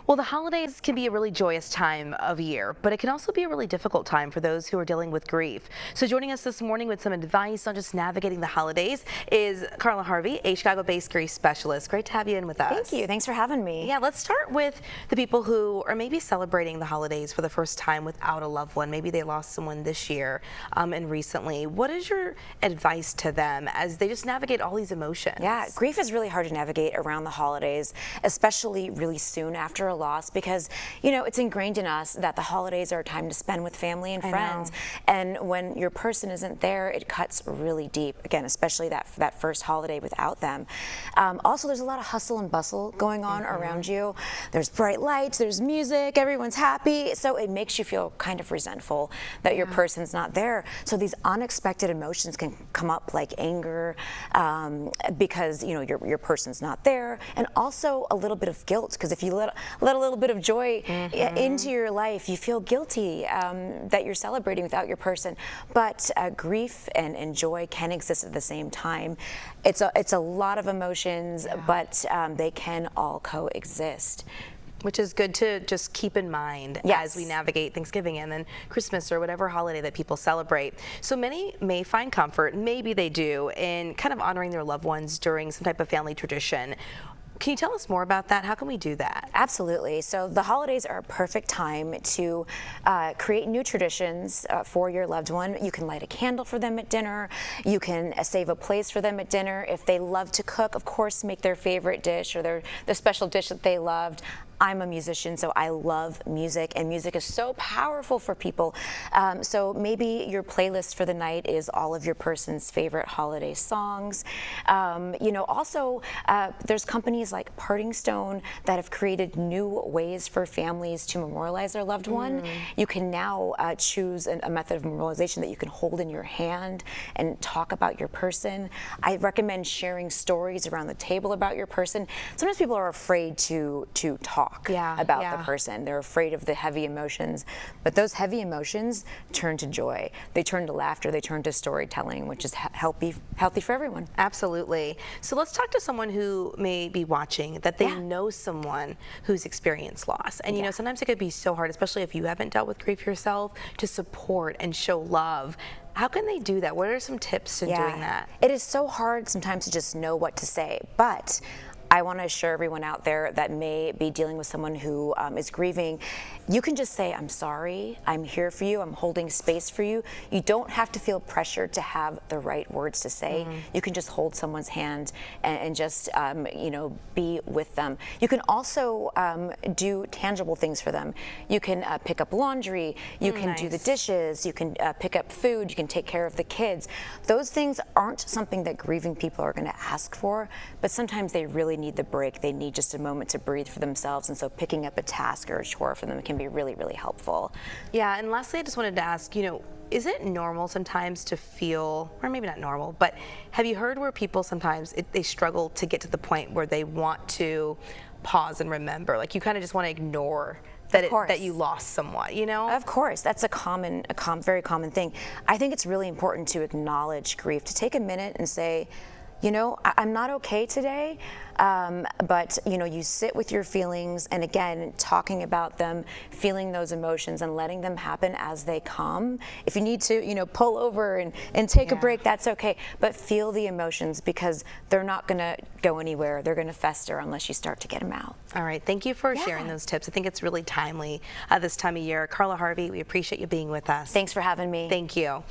Well, the holidays can be a really joyous time of year, but it can also be a really difficult time for those who are dealing with grief. So joining us this morning with some advice on just navigating the holidays is Carla Harvey, a Chicago-based grief specialist. Great to have you in with us. Thank you. Thanks for having me. Yeah, let's start with the people who are maybe celebrating the holidays for the first time without a loved one. Maybe they lost someone this year and recently. What is your advice to them as they just navigate all these emotions? Yeah, grief is really hard to navigate around the holidays, especially really soon after a loss, because it's ingrained in us that the holidays are a time to spend with family and friends, and when your person isn't there, it cuts really deep, again, especially that first holiday without them. Also, there's a lot of hustle and bustle going on around you. There's bright lights, there's music, everyone's happy, so it makes you feel kind of resentful that your person's not there. So these unexpected emotions can come up, like anger, because your person's not there, and also a little bit of guilt, because if you let a little bit of joy into your life, you feel guilty that you're celebrating without your person. But grief and joy can exist at the same time. It's a lot of emotions, but they can all coexist. Which is good to just keep in mind as we navigate Thanksgiving and then Christmas or whatever holiday that people celebrate. So many may find comfort, maybe they do, in kind of honoring their loved ones during some type of family tradition. Can you tell us more about that? How can we do that? Absolutely. So the holidays are a perfect time to create new traditions for your loved one. You can light a candle for them at dinner. You can save a place for them at dinner. If they love to cook, of course, make their favorite dish or the special dish that they loved. I'm a musician, so I love music, and music is so powerful for people. So maybe your playlist for the night is all of your person's favorite holiday songs. Also, there's companies like Parting Stone that have created new ways for families to memorialize their loved one. You can now choose a method of memorialization that you can hold in your hand and talk about your person. I recommend sharing stories around the table about your person. Sometimes people are afraid to talk about the person. They're afraid of the heavy emotions, but those heavy emotions turn to joy. They turn to laughter. They turn to storytelling, which is healthy for everyone. Absolutely. So let's talk to someone who may be watching that they know someone who's experienced loss. And sometimes it could be so hard, especially if you haven't dealt with grief yourself, to support and show love. How can they do that? What are some tips to doing that? It is so hard sometimes to just know what to say, but I want to assure everyone out there that may be dealing with someone who is grieving, you can just say, I'm sorry, I'm here for you, I'm holding space for you. You don't have to feel pressured to have the right words to say. You can just hold someone's hand and just be with them. You can also do tangible things for them. You can pick up laundry, you can do the dishes, you can pick up food, you can take care of the kids. Those things aren't something that grieving people are going to ask for, but sometimes they really need the break. They need just a moment to breathe for themselves, and so picking up a task or a chore for them can be really, really helpful. Yeah, and lastly, I just wanted to ask, is it normal sometimes to feel, or maybe not normal, but have you heard where people sometimes they struggle to get to the point where they want to pause and remember? Like you kind of just want to ignore that you lost someone, Of course, that's a very common thing. I think it's really important to acknowledge grief, to take a minute and say, I'm not okay today, but you sit with your feelings, and again, talking about them, feeling those emotions and letting them happen as they come. If you need to, pull over and take a break, that's okay, but feel the emotions, because they're not going to go anywhere. They're going to fester unless you start to get them out. All right, thank you for sharing those tips. I think it's really timely this time of year. Carla Harvey, we appreciate you being with us. Thanks for having me. Thank you.